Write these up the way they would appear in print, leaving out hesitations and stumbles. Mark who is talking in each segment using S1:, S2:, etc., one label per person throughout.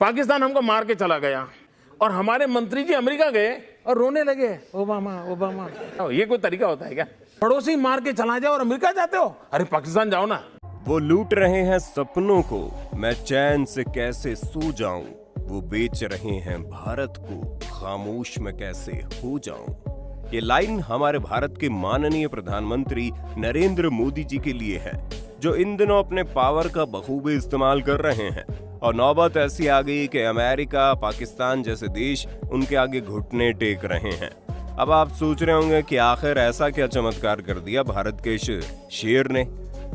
S1: पाकिस्तान हमको मार के चला गया और हमारे मंत्री जी अमेरिका गए और रोने लगे, ओबामा ओबामा। ये कोई तरीका होता है क्या? पड़ोसी मार के चला जाओ और अमेरिका जाते हो? अरे पाकिस्तान जाओ ना।
S2: वो लूट रहे हैं सपनों को, मैं चैन से कैसे सो जाऊं। वो बेच रहे हैं भारत को, खामोश मैं कैसे हो जाऊं। ये लाइन हमारे भारत के माननीय प्रधानमंत्री नरेंद्र मोदी जी के लिए है, जो इन दिनों अपने पावर का बखूबी इस्तेमाल कर रहे हैं। और नौबत ऐसी आ गई कि अमेरिका, पाकिस्तान जैसे देश उनके आगे घुटने टेक रहे हैं। अब आप सोच रहे होंगे कि आखिर ऐसा क्या चमत्कार कर दिया भारत के इस शेर ने।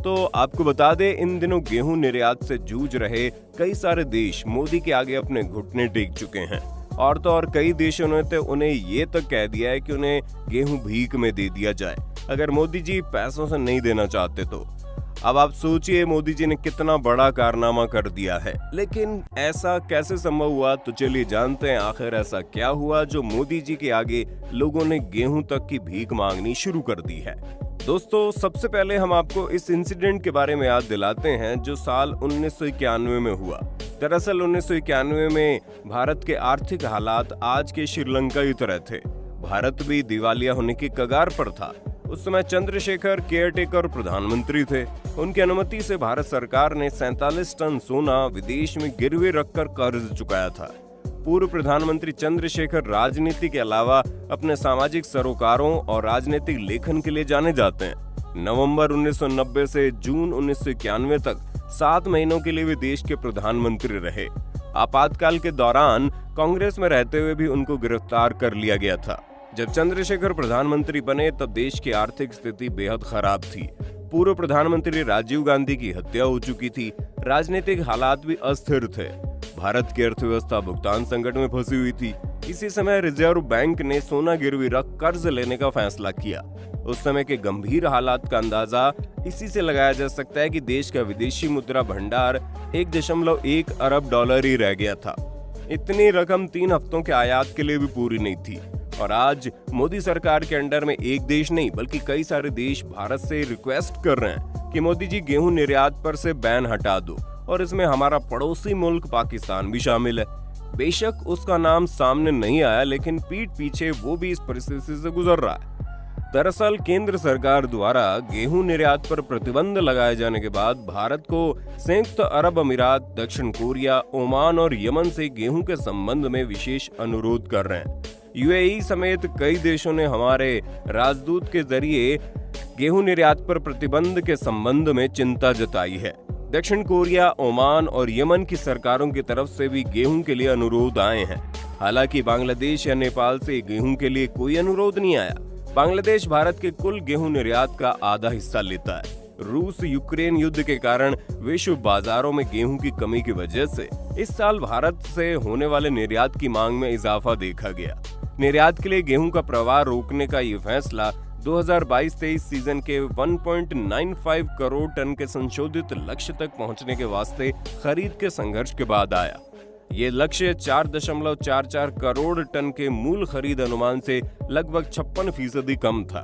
S2: तो आपको बता दें, इन दिनों गेहूं निर्यात से जूझ रहे कई सारे देश मोदी के आगे अपने घुटने टेक चुके हैं। और तो और कई देशों ने तो उन्हें ये तक कह दिया है कि उन्हें गेहूं भीख में दे दिया जाए अगर मोदी जी पैसों से नहीं देना चाहते तो। अब आप सोचिए मोदी जी ने कितना बड़ा कारनामा कर दिया है। लेकिन ऐसा कैसे संभव हुआ, तो चलिए जानते हैं आखिर ऐसा क्या हुआ जो मोदी जी के आगे लोगों ने गेहूं तक की भीख मांगनी शुरू कर दी है। दोस्तों, सबसे पहले हम आपको इस इंसिडेंट के बारे में याद दिलाते हैं जो साल 1991 में हुआ। दरअसल 1991 में भारत के आर्थिक हालात आज के श्रीलंका की तरह थे। भारत भी दिवालिया होने की कगार पर था। उस समय चंद्रशेखर केयरटेकर प्रधानमंत्री थे। उनकी अनुमति से भारत सरकार ने 47 टन सोना विदेश में गिरवी रखकर कर्ज चुकाया था। पूर्व प्रधानमंत्री चंद्रशेखर राजनीति के अलावा अपने सामाजिक सरोकारों और राजनीतिक लेखन के लिए जाने जाते हैं। नवंबर 1990 से जून 1991 तक 7 महीनों के लिए वे देश के प्रधानमंत्री रहे। आपातकाल के दौरान कांग्रेस में रहते हुए भी उनको गिरफ्तार कर लिया गया था। जब चंद्रशेखर प्रधानमंत्री बने तब देश की आर्थिक स्थिति बेहद खराब थी। पूर्व प्रधानमंत्री राजीव गांधी की हत्या हो चुकी थी। राजनीतिक हालात भी अस्थिर थे। भारत की अर्थव्यवस्था भुगतान संकट में फंसी हुई थी। इसी समय रिजर्व बैंक ने सोना गिरवी रख कर्ज लेने का फैसला किया। उस समय के गंभीर हालात का अंदाजा इसी से लगाया जा सकता है कि देश का विदेशी मुद्रा भंडार 1.1 अरब डॉलर ही रह गया था। इतनी रकम 3 हफ्तों के आयात के लिए भी पूरी नहीं थी। और आज मोदी सरकार के अंडर में एक देश नहीं बल्कि कई सारे देश भारत से रिक्वेस्ट कर रहे हैं कि मोदी जी गेहूं निर्यात पर से बैन हटा दो, और इसमें हमारा पड़ोसी मुल्क पाकिस्तान भी शामिल है। बेशक उसका नाम सामने नहीं आया, लेकिन पीठ पीछे वो भी इस परिस्थिति से गुजर रहा है। दरअसल केंद्र सरकार द्वारा गेहूं निर्यात पर प्रतिबंध लगाए जाने के बाद भारत को संयुक्त अरब अमीरात, दक्षिण कोरिया, ओमान और यमन से गेहूं के संबंध में विशेष अनुरोध कर रहे हैं। यूएई समेत कई देशों ने हमारे राजदूत के जरिए गेहूं निर्यात पर प्रतिबंध के संबंध में चिंता जताई है। दक्षिण कोरिया, ओमान और यमन की सरकारों की तरफ से भी गेहूं के लिए अनुरोध आए हैं। हालांकि बांग्लादेश या नेपाल से गेहूं के लिए कोई अनुरोध नहीं आया। बांग्लादेश भारत के कुल गेहूं निर्यात का आधा हिस्सा लेता है। रूस यूक्रेन युद्ध के कारण विश्व बाजारों में गेहूं की कमी की वजह से इस साल भारत से होने वाले निर्यात की मांग में इजाफा देखा गया। निर्यात के लिए गेहूं का प्रवाह रोकने का ये फैसला 2022-23 सीजन के 1.95 करोड़ टन के संशोधित लक्ष्य तक पहुंचने के वास्ते खरीद के संघर्ष के बाद आया। ये लक्ष्य 4.44 करोड़ टन के मूल खरीद अनुमान से लगभग 56% कम था।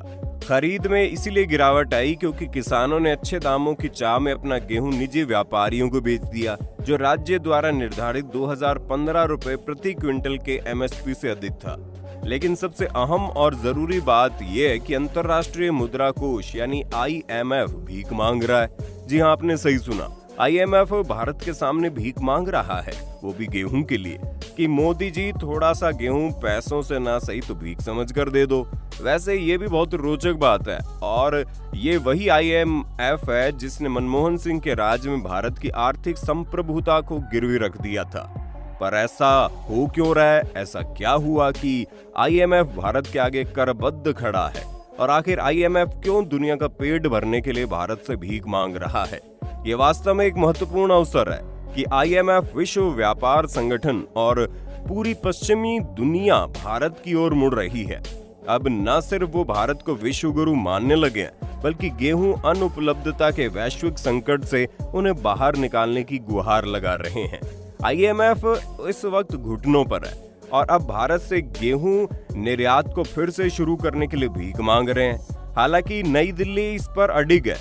S2: खरीद में इसीलिए गिरावट आई क्योंकि किसानों ने अच्छे दामों की चाह में अपना गेहूं निजी व्यापारियों को बेच दिया, जो राज्य द्वारा निर्धारित 2015 रुपए प्रति क्विंटल के एमएसपी से अधिक था। लेकिन सबसे अहम और जरूरी बात यह है कि अंतर्राष्ट्रीय मुद्रा कोष यानी IMF भीख मांग रहा है। जी हाँ, आपने सही सुना, IMF भारत के सामने भीख मांग रहा है, वो भी गेहूं के लिए, कि मोदी जी थोड़ा सा गेहूं पैसों से ना सही तो भीख समझ कर दे दो। वैसे ये भी बहुत रोचक बात है, और ये वही IMF है जिसने मनमोहन सिंह के राज में भारत की आर्थिक संप्रभुता को गिरवी रख दिया था। पर ऐसा हो क्यों रहा है? ऐसा क्या हुआ कि IMF भारत के आगे करबद्ध खड़ा है? और आखिर IMF क्यों दुनिया का पेट भरने के लिए भारत से भीख मांग रहा है? ये वास्तव में एक महत्वपूर्ण अवसर है कि IMF, विश्व व्यापार संगठन और पूरी पश्चिमी दुनिया भारत की ओर मुड़ रही है। अब न सिर्फ वो भारत को विश्व गुरु मानने लगे हैं, बल्कि गेहूं अनुपलब्धता के वैश्विक संकट से उन्हें बाहर निकालने की गुहार लगा रहे हैं। IMF इस वक्त घुटनों पर है और अब भारत से गेहूं निर्यात को फिर से शुरू करने के लिए भीख मांग रहे हैं। हालांकि नई दिल्ली इस पर अडिग है।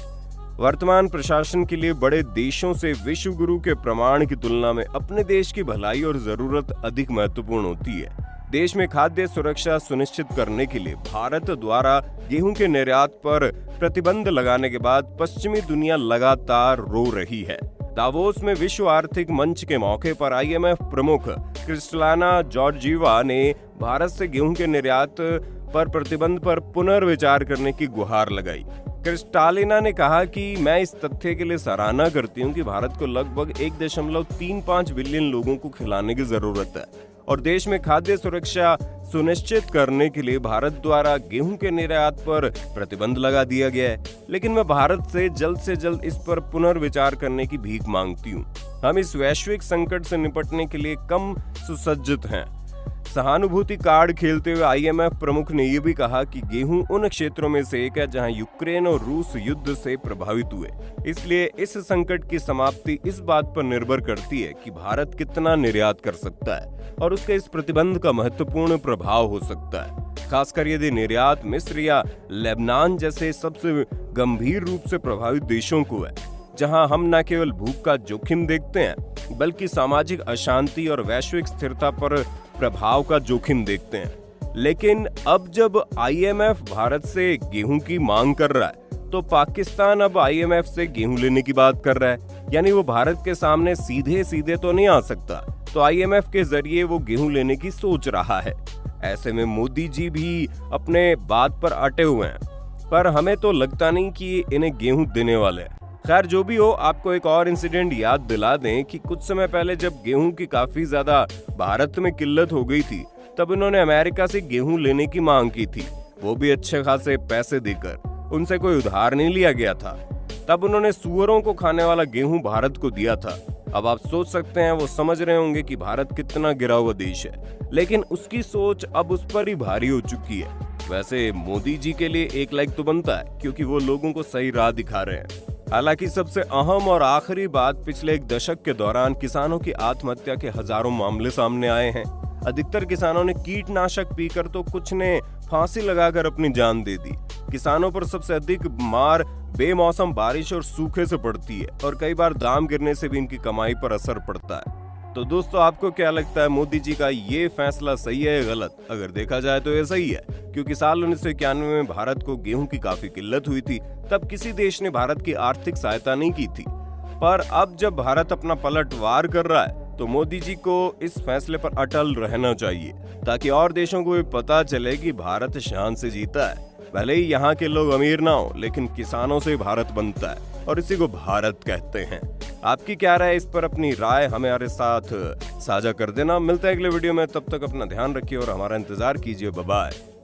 S2: वर्तमान प्रशासन के लिए बड़े देशों से विश्व गुरु के प्रमाण की तुलना में अपने देश की भलाई और जरूरत अधिक महत्वपूर्ण होती है। देश में खाद्य सुरक्षा सुनिश्चित करने के लिए भारत द्वारा गेहूं के निर्यात पर प्रतिबंध लगाने के बाद पश्चिमी दुनिया लगातार रो रही है। दावोस में विश्व आर्थिक मंच के मौके पर IMF प्रमुख क्रिस्टलाना जॉर्जीवा ने भारत से गेहूं के निर्यात पर प्रतिबंध पर पुनर्विचार करने की गुहार लगाई। क्रिस्टालिना ने कहा कि मैं इस तथ्य के लिए सराहना करती हूं कि भारत को लगभग 1.35 बिलियन लोगों को खिलाने की जरूरत है और देश में खाद्य सुरक्षा सुनिश्चित करने के लिए भारत द्वारा गेहूं के निर्यात पर प्रतिबंध लगा दिया गया है। लेकिन मैं भारत से जल्द इस पर पुनर्विचार करने की भीख मांगती हूं। हम इस वैश्विक संकट से निपटने के लिए कम सुसज्जित हैं। सहानुभूति कार्ड खेलते हुए IMF प्रमुख ने यह भी कहा कि गेहूं उन क्षेत्रों में से एक है जहां यूक्रेन और रूस युद्ध से प्रभावित हुए। इसलिए इस संकट की समाप्ति इस बात पर निर्भर करती है कि भारत कितना निर्यात कर सकता है और उसके इस प्रतिबंध का महत्वपूर्ण प्रभाव हो सकता है, खासकर यदि निर्यात मिस्र या लेबनान जैसे सबसे गंभीर रूप से प्रभावित देशों को है, जहां हम न केवल भूख का जोखिम देखते हैं बल्कि सामाजिक अशांति और वैश्विक स्थिरता पर प्रभाव का जोखिम देखते हैं। लेकिन अब जब IMF भारत से गेहूं की मांग कर रहा है तो पाकिस्तान अब IMF से गेहूं लेने की बात कर रहा है, यानी वो भारत के सामने सीधे तो नहीं आ सकता, तो IMF के जरिए वो गेहूं लेने की सोच रहा है। ऐसे में मोदी जी भी अपने बात पर अटे हुए हैं, पर हमें तो लगता नहीं कि इन्हें गेहूं देने वाले हैं। खैर जो भी हो, आपको एक और इंसिडेंट याद दिला दें कि कुछ समय पहले जब गेहूं की काफी ज्यादा भारत में किल्लत हो गई थी, तब इन्होंने अमेरिका से गेहूं लेने की मांग की थी, वो भी अच्छे खासे पैसे देकर। उनसे कोई उधार नहीं लिया गया था। तब उन्होंने सुअरों को खाने वाला गेहूं भारत को दिया था। अब आप सोच सकते हैं वो समझ रहे होंगे कि भारत कितना गिरा हुआ देश है, लेकिन उसकी सोच अब उस पर ही भारी हो चुकी है। वैसे मोदी जी के लिए एक लाइक तो बनता है, क्योंकि वो लोगों को सही राह दिखा रहे हैं। हालांकि सबसे अहम और आखिरी बात, पिछले एक दशक के दौरान किसानों की आत्महत्या के हजारों मामले सामने आए हैं। अधिकतर किसानों ने कीटनाशक पीकर तो कुछ ने फांसी लगाकर अपनी जान दे दी। किसानों पर सबसे अधिक मार बेमौसम बारिश और सूखे से पड़ती है और कई बार दाम गिरने से भी इनकी कमाई पर असर पड़ता है। तो दोस्तों, आपको क्या लगता है, मोदी जी का ये फैसला सही है या गलत? अगर देखा जाए तो ये सही है, क्योंकि साल 1991 में भारत को गेहूं की काफी किल्लत हुई थी। तब किसी देश ने भारत की आर्थिक सहायता नहीं की थी, पर अब जब भारत अपना पलटवार कर रहा है तो मोदी जी को इस फैसले पर अटल रहना चाहिए, ताकि और देशों को भी पता चले कि भारत शान से जीता है। भले ही यहाँ के लोग अमीर ना हो, लेकिन किसानों से भारत बनता है और इसी को भारत कहते हैं। आपकी क्या राय, इस पर अपनी राय हमारे साथ साझा कर देना। मिलते हैं अगले वीडियो में, तब तक अपना ध्यान रखिए और हमारा इंतजार कीजिए। Bye bye.